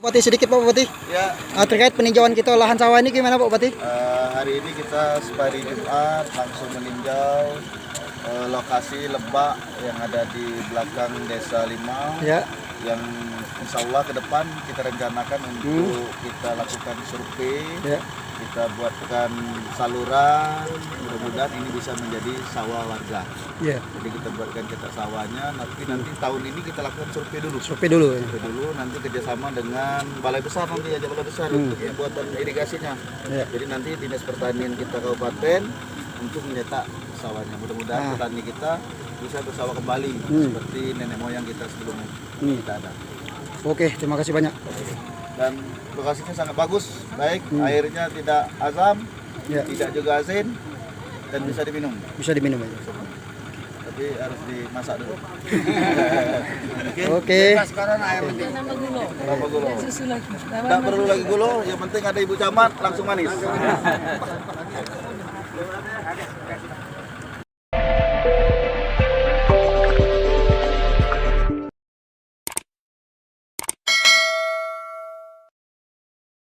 Bupati sedikit Pak Bupati. Ya, Terkait peninjauan kita lahan sawah ini gimana Pak Bupati? hari ini kita separi Jumat langsung meninjau lokasi lebak yang ada di belakang Desa Limau. Ya. Yang insya Allah ke depan kita rencanakan untuk kita lakukan survei. Ya. Kita buatkan saluran, mudah-mudahan ini bisa menjadi sawah warga. Ya. Jadi kita buatkan cetak sawahnya, nanti tahun ini kita lakukan survei dulu. Survei dulu. Ya. Survei dulu, nanti kerjasama dengan balai besar nanti aja balai besar untuk pembuatan irigasinya. Ya. Jadi nanti dinas pertanian kita kabupaten untuk mencetak sawahnya. Mudah-mudahan petani kita bisa bersawah kembali seperti nenek moyang kita sebelumnya kita ada. Oke, terima kasih banyak. Dan lokasinya sangat bagus, baik, airnya tidak asam, Ya. tidak juga asin, dan bisa diminum. Bisa diminum aja. Tapi harus dimasak dulu. Oke. Sekarang air penting. Berapa gulo? Susu lagi. Tidak perlu lagi gulo, yang penting ada ibu camat langsung manis.